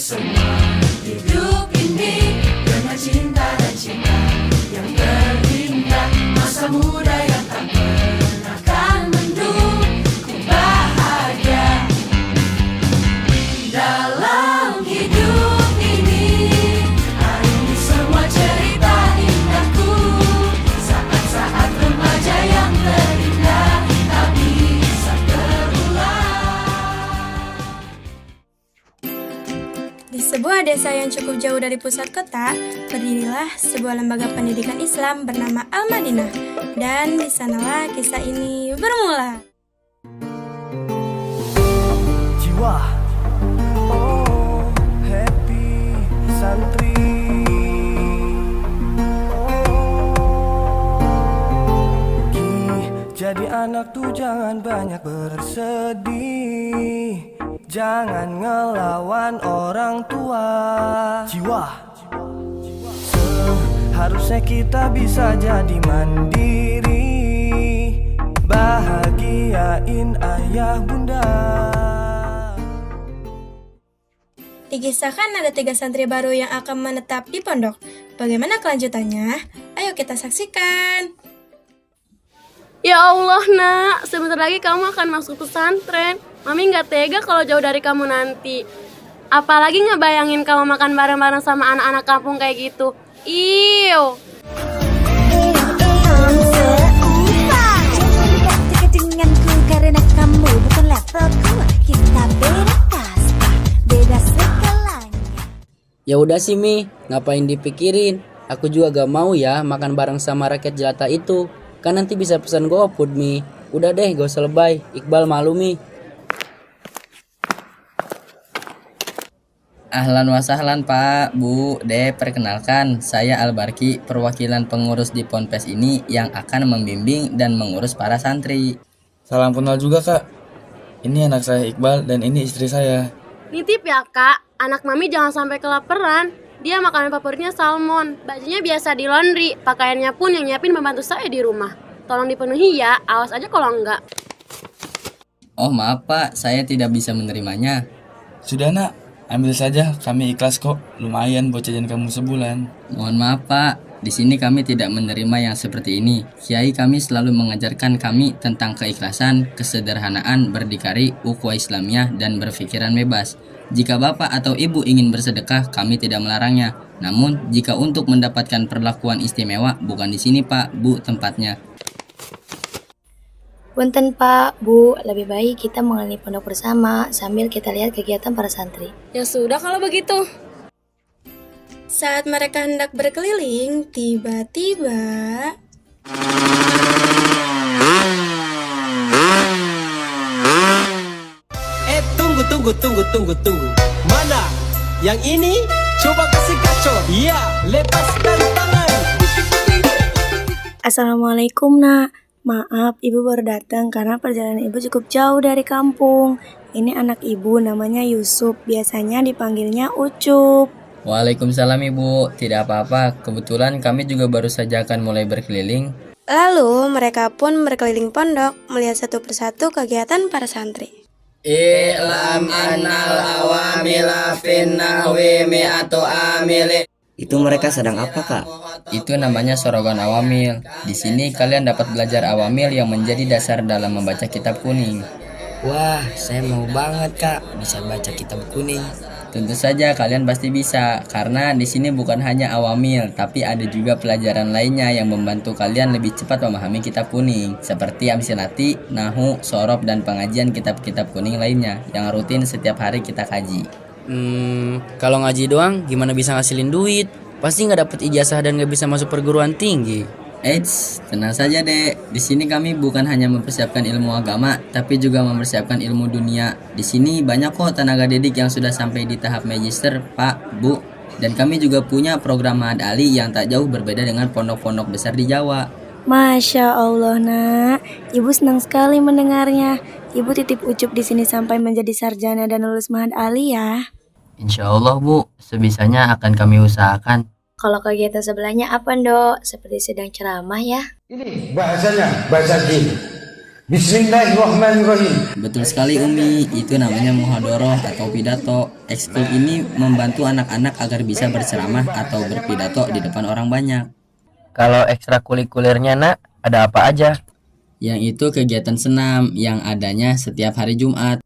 semua hidup ini dengan cinta dan cinta yang terindah, masa muda yang tak pernah akan mendung. Ku bahagia dalam hidup ini. Hari ini semua cerita indahku, saat-saat remaja yang terindah tak bisa terulang. Di sebuah desa yang cukup jauh dari pusat kota, berdirilah sebuah lembaga pendidikan Islam bernama Al-Madinah. Dan di sanalah kisah ini bermula. Jiwa, oh happy santri. Jadi anak tuh jangan banyak bersedih, jangan ngelawan orang tua. Jiwa, seharusnya kita bisa jadi mandiri, bahagiain ayah bunda. Dikisahkan ada 3 santri baru yang akan menetap di pondok. Bagaimana kelanjutannya? Ayo kita saksikan. Ya Allah nak, sebentar lagi kamu akan masuk pesantren. Mami gak tega kalau jauh dari kamu nanti. Apalagi ngebayangin kamu makan bareng-bareng sama anak-anak kampung kayak gitu. Iu. Denganku karena kamu bukan levelku. Kita beda kasta, beda segalanya. Ya udah sih Mi, ngapain dipikirin? Aku juga gak mau ya makan bareng sama rakyat jelata itu. Kan nanti bisa pesan GoFood Mi. Udah deh gak usah lebay, Iqbal malu Mi. Ahlan wa sahlan Pak, Bu, De, perkenalkan saya Al-Barki, perwakilan pengurus di Ponpes ini yang akan membimbing dan mengurus para santri. Salam kenal juga Kak. Ini anak saya Iqbal dan ini istri saya. Nitip ya kak, anak mami jangan sampai kelaparan. Dia makanan favoritnya salmon, bajunya biasa di laundry, pakaiannya pun yang nyiapin membantu saya di rumah. Tolong dipenuhi ya, awas aja kalau enggak. Oh maaf Pak, saya tidak bisa menerimanya. Sudah nak, ambil saja, kami ikhlas kok. Lumayan buat jajan kamu sebulan. Mohon maaf Pak, di sini kami tidak menerima yang seperti ini. Kiai kami selalu mengajarkan kami tentang keikhlasan, kesederhanaan, berdikari, ukhuwah Islamiyah, dan berpikiran bebas. Jika Bapak atau Ibu ingin bersedekah, kami tidak melarangnya. Namun, jika untuk mendapatkan perlakuan istimewa, bukan di sini Pak, Bu tempatnya. Punten Pak, Bu, lebih baik kita mengalami pondok bersama sambil kita lihat kegiatan para santri. Ya sudah kalau begitu. Saat mereka hendak berkeliling, tiba-tiba Tunggu. Mana? Yang ini? Coba kasih kacau. Iya, lepaskan tangan. Assalamualaikum nak. Maaf, ibu baru datang karena perjalanan ibu cukup jauh dari kampung. Ini anak ibu namanya Yusuf, biasanya dipanggilnya Ucup. Waalaikumsalam Ibu, tidak apa-apa. Kebetulan kami juga baru saja akan mulai berkeliling. Lalu mereka pun berkeliling pondok melihat satu persatu kegiatan para santri. I'lam annal awamila fin nahwi mi'atu amili. Itu mereka sedang apa Kak? Itu namanya sorogan awamil. Di sini kalian dapat belajar awamil yang menjadi dasar dalam membaca kitab kuning. Wah, saya mau banget Kak, bisa baca kitab kuning. Tentu saja kalian pasti bisa, karena di sini bukan hanya awamil, tapi ada juga pelajaran lainnya yang membantu kalian lebih cepat memahami kitab kuning, seperti amsilati, nahu, sorob, dan pengajian kitab-kitab kuning lainnya yang rutin setiap hari kita kaji. Kalau ngaji doang, gimana bisa ngasilin duit? Pasti nggak dapet ijazah dan nggak bisa masuk perguruan tinggi. Eits, tenang saja Dek. Di sini kami bukan hanya mempersiapkan ilmu agama, tapi juga mempersiapkan ilmu dunia. Di sini banyak kok tenaga didik yang sudah sampai di tahap magister, Pak, Bu. Dan kami juga punya program Ma'had Ali yang tak jauh berbeda dengan pondok-pondok besar di Jawa. Masya Allah nak, ibu senang sekali mendengarnya. Ibu titip Ucup di sini sampai menjadi sarjana dan lulus Ma'had Ali ya. Insya Allah Bu, sebisanya akan kami usahakan. Kalau kegiatan sebelahnya apa, Dok? Seperti sedang ceramah ya? Ini bahasanya, bahasa jin. Bismillahirrahmanirrahim. Betul sekali Umi, itu namanya muhadoroh atau pidato. Ekskul ini membantu anak-anak agar bisa berceramah atau berpidato di depan orang banyak. Kalau ekstrakurikulernya nak, ada apa aja? Yang itu kegiatan senam yang adanya setiap hari Jumat.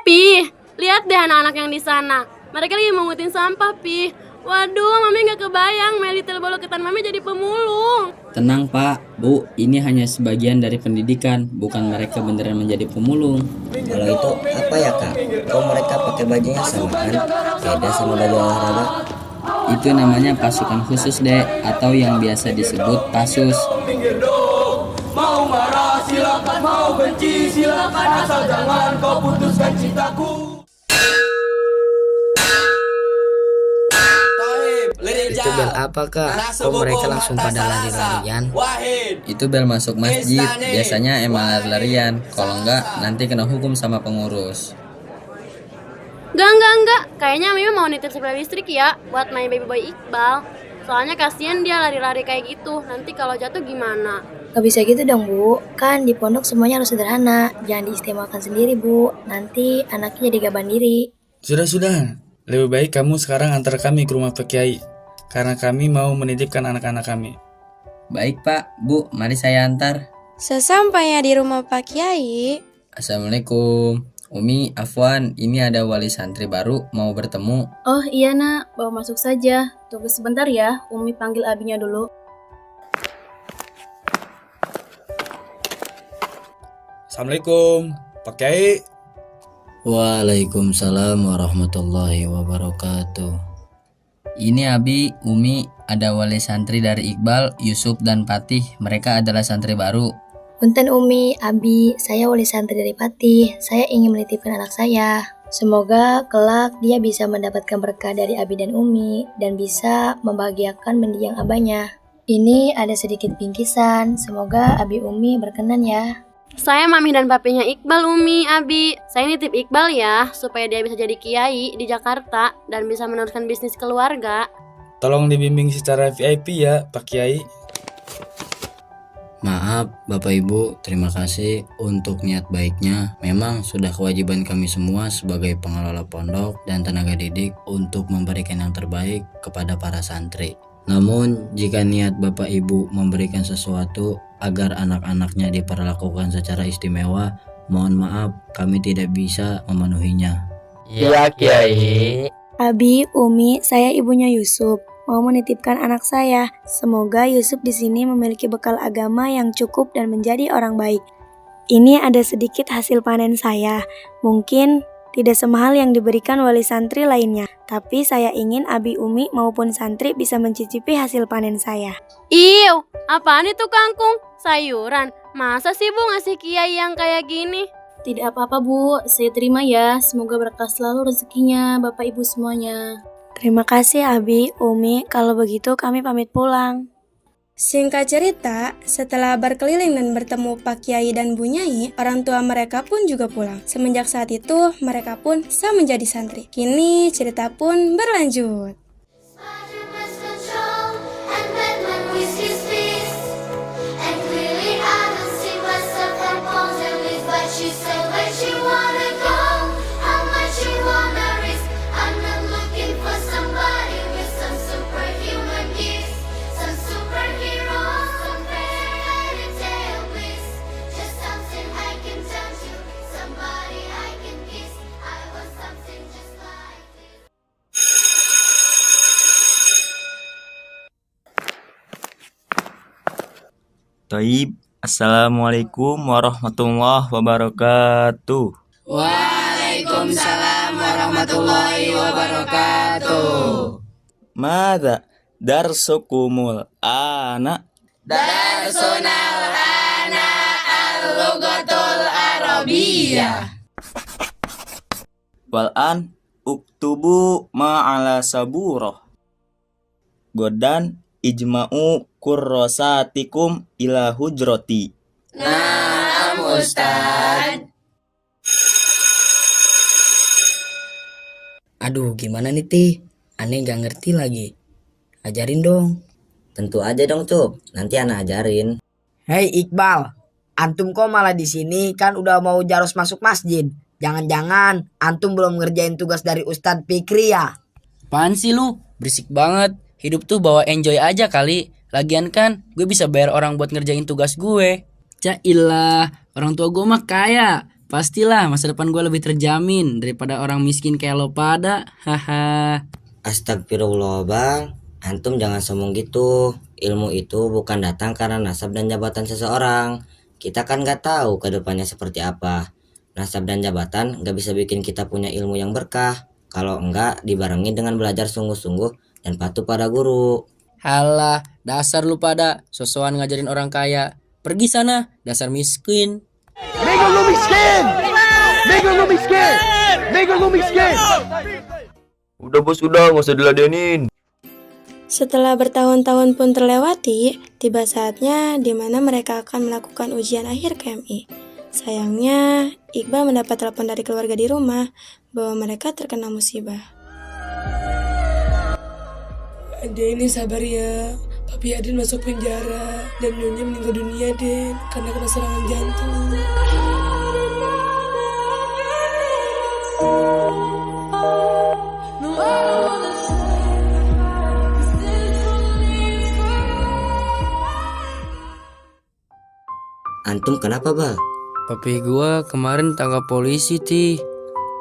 Pi, lihat deh anak-anak yang di sana. Mereka lagi mengutin sampah, Pi. Waduh, Mami gak kebayang My Little Boloketan Mami jadi pemulung. Tenang Pak, Bu, ini hanya sebagian dari pendidikan, bukan mereka beneran menjadi pemulung. Kalau itu apa ya kak? Kok mereka pakai bajunya sama kan? Beda sama baju olahraga. Itu namanya pasukan khusus dek, atau yang biasa disebut pasus. Mau marah silakan, mau benci silakan, asal jangan kau putuskan cintaku. Itu bel apa kak? Kok mereka langsung pada lari-larian? Itu bel masuk masjid, biasanya emang lari-larian. Kalau enggak, nanti kena hukum sama pengurus. Enggak. Kayaknya Mimi mau nitip sepeda listrik ya buat my baby boy Iqbal. Soalnya kasihan dia lari-lari kayak gitu. Nanti kalau jatuh gimana? Gak bisa gitu dong Bu, kan di pondok semuanya harus sederhana. Jangan diistimewakan sendiri Bu, nanti anaknya jadi gak mandiri. Sudah. Lebih baik kamu sekarang antar kami ke rumah Pak Kiai. Karena kami mau menitipkan anak-anak kami. Baik Pak, Bu, mari saya antar. Sesampainya di rumah Pak Kiai, Assalamualaikum. Umi, Afwan, ini ada wali santri baru mau bertemu. Oh iya nak, bawa masuk saja. Tunggu sebentar ya, Umi panggil abinya dulu. Assalamualaikum, Pak Kiai. Waalaikumsalam warahmatullahi wabarakatuh. Ini Abi, Umi, ada wali santri dari Iqbal, Yusuf, dan Patih. Mereka adalah santri baru. Punten Umi, Abi, saya wali santri dari Patih. Saya ingin menitipkan anak saya. Semoga kelak dia bisa mendapatkan berkah dari Abi dan Umi dan bisa membahagiakan mendiang abahnya. Ini ada sedikit bingkisan. Semoga Abi Umi berkenan ya. Saya mami dan papinya Iqbal, Umi, Abi. Saya nitip Iqbal ya, supaya dia bisa jadi kiai di Jakarta dan bisa meneruskan bisnis keluarga. Tolong dibimbing secara VIP ya, Pak Kiai. Maaf Bapak Ibu, terima kasih untuk niat baiknya. Memang sudah kewajiban kami semua sebagai pengelola pondok dan tenaga didik untuk memberikan yang terbaik kepada para santri. Namun jika niat Bapak Ibu memberikan sesuatu agar anak-anaknya diperlakukan secara istimewa, mohon maaf kami tidak bisa memenuhinya. Iya Kiai. Abi, Umi, saya ibunya Yusuf. Mau menitipkan anak saya. Semoga Yusuf di sini memiliki bekal agama yang cukup dan menjadi orang baik. Ini ada sedikit hasil panen saya. Mungkin tidak semahal yang diberikan wali santri lainnya. Tapi saya ingin Abi, Umi maupun santri bisa mencicipi hasil panen saya. Iu, apaan itu kangkung? Sayuran? Masa sih Bu ngasih kiai yang kayak gini? Tidak apa-apa Bu, saya terima ya. Semoga berkah selalu rezekinya Bapak Ibu semuanya. Terima kasih Abi, Umi. Kalau begitu kami pamit pulang. Singkat cerita, setelah berkeliling dan bertemu Pak Kiai dan Bu Nyai, orang tua mereka pun juga pulang. Semenjak saat itu, mereka pun sah menjadi santri. Kini cerita pun berlanjut. Taib, Assalamualaikum warahmatullahi wabarakatuh. Waalaikumsalam warahmatullahi wabarakatuh. Mada darsukumul ana? Darsunal ana al-lughatul arabiyyah. Wal an uktubu ma'ala saburah. Godan ijma'u kurrosatikum ila hujroti. Naam Ustaz. Aduh, gimana nih Ti? Aneh gak ngerti lagi. Ajarin dong. Tentu aja dong Cup, nanti Ana ajarin. Hei Iqbal, antum kok malah di sini kan udah mau jaros masuk masjid. Jangan-jangan antum belum ngerjain tugas dari Ustadz Fikri ya? Apaan sih lu? Berisik banget. Hidup tuh bawa enjoy aja kali. Lagian kan gue bisa bayar orang buat ngerjain tugas gue. Cailah, orang tua gue mah kaya. Pastilah masa depan gue lebih terjamin daripada orang miskin kayak lo pada. Haha. Astagfirullah Bang, antum jangan sombong gitu. Ilmu itu bukan datang karena nasab dan jabatan seseorang. Kita kan gak tahu ke depannya seperti apa. Nasab dan jabatan gak bisa bikin kita punya ilmu yang berkah. Kalau enggak dibarengi dengan belajar sungguh-sungguh dan patuh pada guru. Halah, dasar lu pada sosokan ngajarin orang kaya. Pergi sana, dasar miskin. Mega lu miskin! Mega lu miskin! Mega lu miskin! Udah bos, udah gak usah diladenin. Setelah bertahun-tahun pun terlewati, tiba saatnya di mana mereka akan melakukan ujian akhir KMI. Sayangnya, Iqbal mendapat telepon dari keluarga di rumah bahwa mereka terkena musibah. Den, sabar ya. Papi Aden masuk penjara dan Nyonya meninggal dunia, Den, karena kena serangan jantung. Antum kenapa Bang? Papi gua kemarin tangkap polisi, Ti.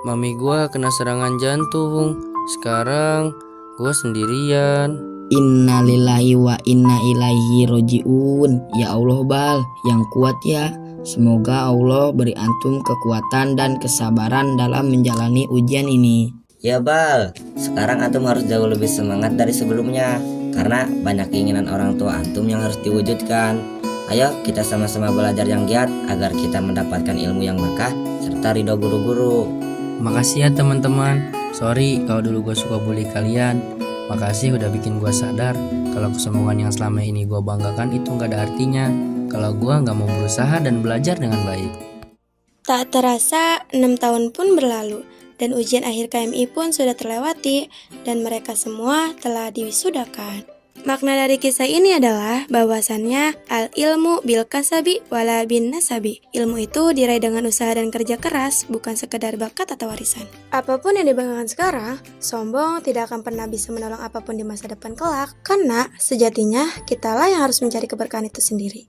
Mami gua kena serangan jantung. Sekarang gua sendirian. Innalillahi wa inna ilaihi roji'un. Ya Allah Bal, yang kuat ya. Semoga Allah beri antum kekuatan dan kesabaran dalam menjalani ujian ini. Ya Bal, sekarang antum harus jauh lebih semangat dari sebelumnya. Karena banyak keinginan orang tua antum yang harus diwujudkan. Ayo kita sama-sama belajar yang giat agar kita mendapatkan ilmu yang berkah serta ridho guru-guru. Makasih ya teman-teman. Sorry kalau dulu gue suka bully kalian. Makasih udah bikin gue sadar kalau kesombongan yang selama ini gue banggakan itu gak ada artinya kalau gue gak mau berusaha dan belajar dengan baik. Tak terasa 6 tahun pun berlalu dan ujian akhir KMI pun sudah terlewati dan mereka semua telah diwisudakan. Makna dari kisah ini adalah bahwasannya al-ilmu bil kasabi wala bin nasabi. Ilmu itu diraih dengan usaha dan kerja keras, bukan sekedar bakat atau warisan. Apapun yang dibanggakan sekarang, sombong tidak akan pernah bisa menolong apapun di masa depan kelak, karena sejatinya kitalah yang harus mencari keberkahan itu sendiri.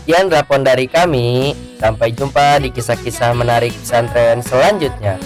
Sekian rapon dari kami. Sampai jumpa di kisah-kisah menarik pesantren selanjutnya.